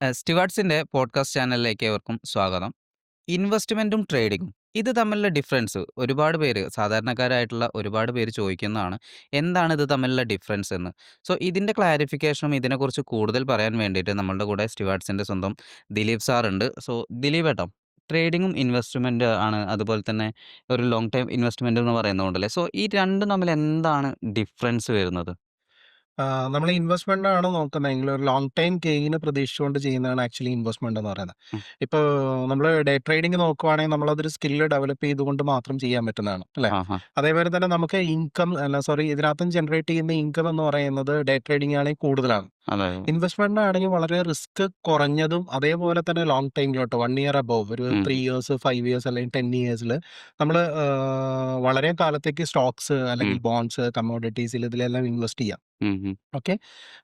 സ്റ്റുവാർട്സിന്റെ podcast ചാനലിലേക്ക് ഏവർക്കും സ്വാഗതം. ഇൻവെസ്റ്റ്മെന്റും ട്രേഡിങ്ങും ഇത് തമ്മിലുള്ള ഡിഫറൻസ് ഒരുപാട് പേര് സാധാരണക്കാരായിട്ടുള്ള ഒരുപാട് പേര് ചോദിക്കുന്നതാണ്. എന്താണ് ഇത് തമ്മിലുള്ള ഡിഫറൻസ് എന്ന്? സോ ഇതിന്റെ ക്ലാരിഫിക്കേഷനും ഇതിനെക്കുറിച്ച് കൂടുതൽ പറയാൻ വേണ്ടിയിട്ട് നമ്മളുടെ കൂടെ സ്റ്റുവാർട്സിന്റെ സ്വന്തം ദിലീപ് സാർ ഉണ്ട്. സോ ദിലീപ് ഏട്ടാ, ട്രേഡിങ്ങും ഇൻവെസ്റ്റ്മെന്റ് ആണ്, അതുപോലെ തന്നെ ഒരു ലോങ് ടൈം ഇൻവെസ്റ്റ്മെന്റ് എന്ന് പറയുന്നതുകൊണ്ടല്ലേ. സോ ഈ രണ്ടും തമ്മിൽ എന്താണ് ഡിഫറൻസ് വരുന്നത്? നമ്മൾ ഇൻവെസ്റ്റ്മെന്റ് ആണ് നോക്കുന്നതെങ്കിൽ ഒരു ലോങ് ടൈം ഗെയിന് പ്രതീക്ഷിച്ചുകൊണ്ട് ചെയ്യുന്നതാണ് ആക്ച്വലി ഇൻവെസ്റ്റ്മെന്റ് എന്ന് പറയുന്നത്. ഉം. ഇപ്പോൾ നമ്മൾ ഡേ ട്രേഡിംഗ് നോക്കുവാണെങ്കിൽ നമ്മളതൊരു സ്കില്ല് ഡെവലപ്പ് ചെയ്തുകൊണ്ട് മാത്രം ചെയ്യാൻ പറ്റുന്നതാണ് അല്ലേ? ആ ഹാ. അതേപോലെ തന്നെ നമുക്ക് ഇൻകം അല്ല സോറി ഇതിനകത്തും ജനറേറ്റ് ചെയ്യുന്ന ഇൻകം എന്ന് പറയുന്നത് ഡേ ട്രേഡിംഗ് ആണെങ്കിൽ കൂടുതലാണ്. അതെ. ഇൻവെസ്റ്റ്മെന്റ് ആണെങ്കിൽ വളരെ റിസ്ക് കുറഞ്ഞതും അതേപോലെ തന്നെ ലോങ് ടൈമിലോട്ട് 1 ഇയർ അബോവ് ഒരു ഉം. 3 ഇയേഴ്സ് 5 ഇയേഴ്സ് അല്ലെങ്കിൽ 10 ഇയേഴ്സിൽ നമ്മൾ വളരെ കാലത്തേക്ക് സ്റ്റോക്സ് ഉം. അല്ലെങ്കിൽ ബോൺഡ്സ് കമ്മോഡിറ്റീസിൽ ഇതിലെല്ലാം ഇൻവെസ്റ്റ് ചെയ്യാം. ഉം. ഉം. ഓക്കെ.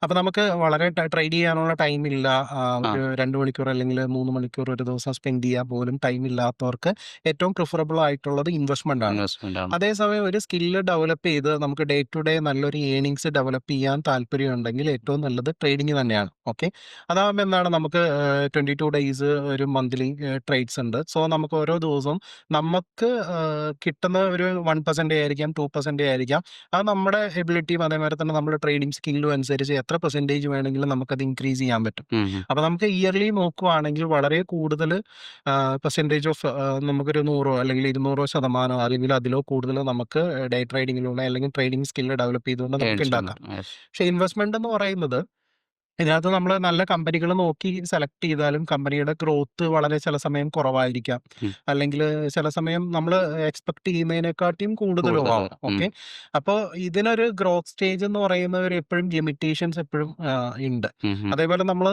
അപ്പൊ നമുക്ക് വളരെ ട്രേഡ് ചെയ്യാനുള്ള ടൈമില്ല. ആ. ഒരു 2 മണിക്കൂർ അല്ലെങ്കിൽ 3 മണിക്കൂർ ഒരു ദിവസം സ്പെൻഡ് ചെയ്യാൻ പോലും ടൈമില്ലാത്തവർക്ക് ഏറ്റവും പ്രിഫറബിൾ ആയിട്ടുള്ളത് ഇൻവെസ്റ്റ്മെന്റ് ആണ്. ഇൻവെസ്റ്റ്മെന്റ് ആണ്. അതേസമയം ഒരു സ്കില്ല് ഡെവലപ്പ് ചെയ്ത് നമുക്ക് ഡേ ടു ഡേ നല്ലൊരു ഏർണിങ്സ് ഡെവലപ്പ് ചെയ്യാൻ താല്പര്യമുണ്ടെങ്കിൽ ഏറ്റവും നല്ലത് ട്രേഡിംഗ് തന്നെയാണ്. ഓക്കെ. അതാകുമ്പോൾ എന്താണ് നമുക്ക് 22 ഡേയ്സ് ഒരു മന്ത്ലി ട്രേഡ്സ് ഉണ്ട്. സോ നമുക്ക് ഓരോ ദിവസവും നമുക്ക് കിട്ടുന്ന ഒരു 1% ആയിരിക്കാം 2% ആയിരിക്കാം. അത് നമ്മുടെ എബിലിറ്റിയും അതേമാതിരി തന്നെ നമ്മുടെ ട്രേഡിംഗ് സ്കില്ലും അനുസരിച്ച് എത്ര പെർസെൻറ്റേജ് വേണമെങ്കിലും നമുക്കത് ഇൻക്രീസ് ചെയ്യാൻ പറ്റും. ഉം. ഉം. അപ്പോൾ നമുക്ക് ഇയർലി നോക്കുവാണെങ്കിൽ വളരെ കൂടുതൽ പെർസെൻറ്റേജ് ഓഫ് നമുക്കൊരു 100 അല്ലെങ്കിൽ 200% അല്ലെങ്കിൽ അതിലോ കൂടുതൽ നമുക്ക് ഡേ ട്രേഡിങ്ങിലൂടെ അല്ലെങ്കിൽ ട്രേഡിംഗ് സ്കില്ല് ഡെവലപ്പ് ചെയ്തുകൊണ്ട് ഏൺ നമുക്ക് ചെയ്യാൻ ഉണ്ടാക്കാം. പറ്റും. യെസ്. പക്ഷേ ഇൻവെസ്റ്റ്മെന്റ് എന്ന് പറയുന്നത് ഇതിനകത്ത് നമ്മൾ നല്ല കമ്പനികൾ നോക്കി സെലക്ട് ചെയ്താലും കമ്പനിയുടെ ഗ്രോത്ത് വളരെ ചില സമയം കുറവായിരിക്കാം. ഉം. അല്ലെങ്കിൽ ചില സമയം നമ്മൾ എക്സ്പെക്ട് ചെയ്യുന്നതിനെക്കാട്ടിയും കൂടുതലും കൂടുതൽ ആവാം. വരാം. ഓക്കെ. അപ്പോൾ ഇതിനൊരു ഗ്രോത്ത് സ്റ്റേജ് എന്ന് പറയുന്ന ഒരു എപ്പോഴും ലിമിറ്റേഷൻസ് എപ്പോഴും ഉണ്ട്. ഉം. ഉം. അതേപോലെ നമ്മൾ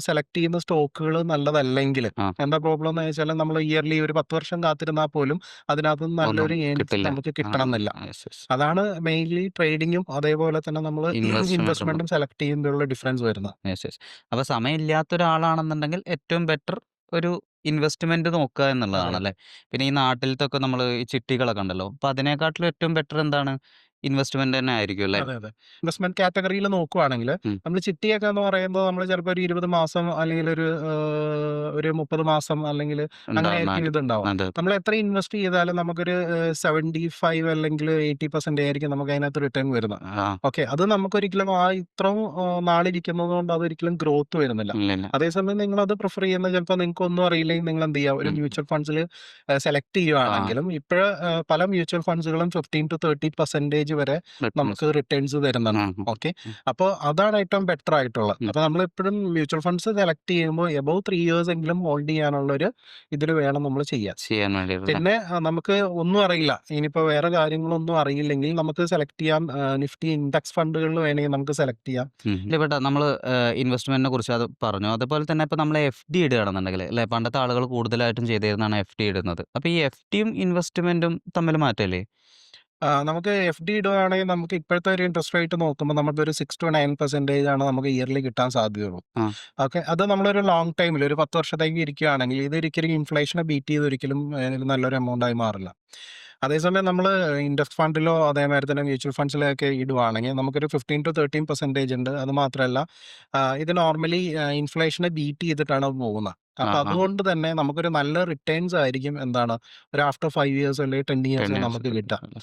സെലക്ട് ചെയ്യുന്ന സ്റ്റോക്കുകൾ നല്ലതല്ലെങ്കിൽ ആ. എന്താ പ്രോബ്ലം എന്ന് വെച്ചാൽ നമ്മൾ ഇയർലി ഒരു 10 വർഷം കാത്തിരുന്നാൽ പോലും അതിനകത്ത് നിന്ന് ഒന്നും നല്ലൊരു ഏണിങ്സ് കിട്ടില്ല. നമുക്ക് ആ. കിട്ടണം എന്നില്ല. Yes, yes. അതാണ് മെയിൻലി ട്രേഡിങ്ങും അതേപോലെ തന്നെ നമ്മൾ ഇൻവെസ്റ്റ്മെന്റും. ഇൻവെസ്റ്റ്മെന്റും സെലക്ട് ചെയ്യുമ്പോഴുള്ള ഡിഫറൻസ് വരുന്നത്. Yes, yes. അപ്പൊ സമയമില്ലാത്ത ഒരാളാണെന്നുണ്ടെങ്കിൽ ഏറ്റവും ബെറ്റർ ഒരു ഇൻവെസ്റ്റ്മെന്റ് നോക്കുക അതെ. എന്നുള്ളതാണല്ലേ. പിന്നെ ഈ നാട്ടിലത്തൊക്കെ നമ്മള് ഈ ചിട്ടികളൊക്കെ ഉണ്ടല്ലോ. അപ്പൊ അതിനെക്കാട്ടിലും ഏറ്റവും ബെറ്റർ എന്താണ്? ഇൻവെസ്റ്റ്മെന്റ് തന്നെ ആയിരിക്കും അല്ലേ? അതെ, അതെ. ഇൻവെസ്റ്റ്മെന്റ് കാറ്റഗറിയിൽ നോക്കുവാണെങ്കില്, ഉം. നമ്മള് ചിട്ടിയൊക്കെ എന്ന് പറയുമ്പോൾ നമ്മള് ചിലപ്പോ ഒരു 20 മാസം അല്ലെങ്കിൽ ഒരു 30 മാസം അല്ലെങ്കിൽ അങ്ങനെയായിരിക്കും ഉണ്ടാവുന്നാല്. ഇതുണ്ടാവുക. അതെ, അതെ. നമ്മൾ എത്ര ഇൻവെസ്റ്റ് ചെയ്താലും നമുക്കൊരു 75 അല്ലെങ്കിൽ 80% ആയിരിക്കും നമുക്ക് അതിനകത്ത് റിട്ടേൺ വരുന്നത്. ആ. ഓക്കെ. അത് നമുക്കൊരിക്കലും ഇത്രയും നാളിരിക്കുന്നത് കൊണ്ട് അതൊരിക്കലും ഗ്രോത്ത് വരുന്നില്ല. ഇല്ലില്ല. അതേസമയം നിങ്ങളത് പ്രിഫർ ചെയ്യുന്നത് ചിലപ്പോൾ നിങ്ങൾക്കൊന്നും അറിയില്ലെങ്കിൽ നിങ്ങൾ എന്ത് ചെയ്യുക, ഒരു ഉം. മ്യൂച്വൽ ഫണ്ട്സിൽ സെലക്ട് ആ. ചെയ്യുവാണെങ്കിലും ഇപ്പഴ് പല മ്യൂച്വൽ ഫണ്ട്സുകളും 15% to 30% വരെ നമുക്ക് റിട്ടേൺസ്. റിട്ടേൺസ് തരുന്നുണ്ട്. ഉം. ഉം. ഓക്കെ. ഉം. അപ്പോൾ അതാണ് ഏറ്റവും ബെറ്റർ ആയിട്ടുള്ളത്. ഉം. അപ്പോൾ നമ്മളെപ്പോഴും മ്യൂച്വൽ ഫണ്ട്സ് സെലക്ട് ചെയ്യുമ്പോൾ എബോവ് 3 ഇയേഴ്സ് എങ്കിലും ഹോൾഡ് ചെയ്യാനുള്ളൊരു ഇതിൽ വേണം നമ്മൾ ചെയ്യാൻ. ചെയ്യാൻ വേണ്ടിയിട്ടല്ലേ? പിന്നെ നമുക്ക് ഒന്നും അറിയില്ല. ഇനിയിപ്പോൾ വേറെ കാര്യങ്ങളൊന്നും അറിയില്ലെങ്കിൽ നമുക്ക് സെലക്ട് ചെയ്യാം. നിഫ്റ്റി ഇൻഡെക്സ് ഫണ്ടുകളിൽ വേണമെങ്കിൽ നമുക്ക് സെലക്ട് ചെയ്യാം. ഇതിൽപ്പെട്ട നമ്മള് ഇൻവെസ്റ്റ്മെന്റിനെ കുറിച്ച് അത് പറഞ്ഞു. അതുപോലെ തന്നെ ഇപ്പൊ നമ്മള് എഫ്‌ഡി ഇടുകയാണെന്നുണ്ടെങ്കില് ല്ലേ, പണ്ടത്തെ ആളുകൾ കൂടുതലായിട്ടും ചെയ്തിരുന്നതാണ് എഫ്‌ഡി ഇടുന്നത്. അപ്പൊ ഈ എഫ്‌ഡിയും ഇൻവെസ്റ്റ്മെന്റും തമ്മില് മാറ്റമില്ലേ? നമുക്ക് എഫ്ഡി ഇടുവാണെങ്കിൽ നമുക്ക് ഇപ്പോഴത്തെ ഒരു ഇൻട്രസ്റ്റ് റേറ്റ് നോക്കുമ്പോൾ നമുക്കൊരു 6 to 9% ആണ് നമുക്ക് ഇയർലി കിട്ടാൻ സാധ്യതയുള്ളൂ. ആ. ഓക്കെ. അത് നമ്മളൊരു ലോങ് ടൈമിൽ ഒരു 10 വർഷത്തേക്ക് ഇരിക്കുകയാണെങ്കിൽ ഇതൊരിക്കലും ഇൻഫ്ലേഷനെ ബീറ്റ് ചെയ്ത് ഒരിക്കലും നല്ലൊരു എമൗണ്ട് ആയി മാറില്ല. അതേസമയം നമ്മൾ ഇൻഡെക്സ് ഫണ്ടിലോ അതേമാതിരി തന്നെ മ്യൂച്വൽ ഫണ്ട്സിലൊക്കെ ഇടുവാണെങ്കിൽ നമുക്കൊരു 15 to 13% ഉണ്ട്. അത് മാത്രമല്ല ഇത് നോർമലി ഇൻഫ്ലേഷനെ ബീറ്റ് ചെയ്തിട്ടാണ് അത് പോകുന്നത്. ആ. അപ്പൊ ആ. അതുകൊണ്ട് തന്നെ നമുക്കൊരു നല്ല റിട്ടേൺസ് ആയിരിക്കും എന്താണ് ഒരു ആഫ്റ്റർ 5 ഇയേഴ്സ് അല്ലെങ്കിൽ 10 10 ഇയേഴ്സ് ഇയേഴ്സ് നമുക്ക് കിട്ടുക. കിട്ടും.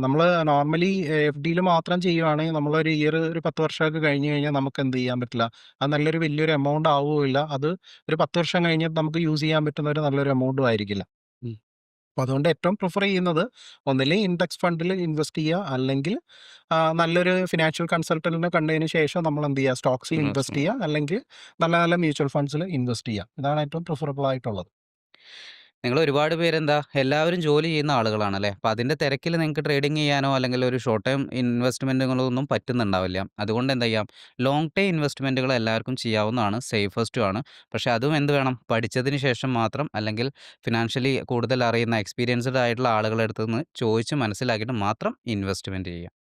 നമ്മൾ നോർമലി എഫ്ഡിയിൽ മാത്രം ചെയ്യുവാണെങ്കിൽ നമ്മളൊരു ഇയർ ഒരു 10 വർഷമൊക്കെ കഴിഞ്ഞ് കഴിഞ്ഞാൽ നമുക്ക് എന്ത് ചെയ്യാൻ പറ്റില്ല. അത് നല്ലൊരു വലിയൊരു എമൗണ്ട് ആവുകയില്ല. അത് ഒരു 10 വർഷം കഴിഞ്ഞിട്ട് നമുക്ക് യൂസ് ചെയ്യാൻ പറ്റുന്ന ഒരു നല്ലൊരു എമൗണ്ടും ആയിരിക്കില്ല. ഉം. അപ്പോൾ അതുകൊണ്ട് ഏറ്റവും പ്രിഫർ ചെയ്യുന്നത് ഒന്നില്ലെങ്കിൽ ഇൻഡെക്സ് ഫണ്ടിൽ ഇൻവെസ്റ്റ് ചെയ്യുക അല്ലെങ്കിൽ നല്ലൊരു ഫിനാൻഷ്യൽ കൺസൾട്ടന്റിനെ കണ്ടതിന് ശേഷം നമ്മൾ എന്ത് ചെയ്യുക സ്റ്റോക്സിൽ ഇൻവെസ്റ്റ് ഇൻവെസ്റ്റ്മെന്റ്. ചെയ്യുക അല്ലെങ്കിൽ നല്ല നല്ല മ്യൂച്വൽ ഫണ്ട്സിൽ ഇൻവെസ്റ്റ് ചെയ്യുക. ഇതാണ് ഏറ്റവും പ്രിഫറബിൾ ആയിട്ടുള്ളത്. നിങ്ങൾ ഒരുപാട് പേരെന്താ എല്ലാവരും ജോലി ചെയ്യുന്ന ആളുകളാണല്ലേ. അപ്പൊ അതിന്റെ തിരക്കിൽ നിങ്ങൾക്ക് ട്രേഡിംഗ് ചെയ്യാനോ അല്ലെങ്കിൽ ഒരു ഷോർട്ട് ടൈം ഇൻവെസ്റ്റ്മെന്റുകളോ ഒന്നും പറ്റുന്നുണ്ടാവില്ല. അതുകൊണ്ട് എന്ത് ചെയ്യാം, ലോങ് ടൈം ഇൻവെസ്റ്റ്മെന്റുകൾ എല്ലാവർക്കും ചെയ്യാവുന്നതാണ്, സേഫസ്റ്റും ആണ്. പക്ഷെ അതും എന്ത് വേണം, പഠിച്ചതിന് ശേഷം മാത്രം, അല്ലെങ്കിൽ ഫിനാൻഷ്യലി കൂടുതൽ അറിയുന്ന എക്സ്പീരിയൻസ്ഡ് ആയിട്ടുള്ള ആളുകളുടെ അടുത്ത് നിന്ന് ചോദിച്ച് മനസ്സിലാക്കിയിട്ട് മാത്രം ഇൻവെസ്റ്റ്മെന്റ് ചെയ്യുക.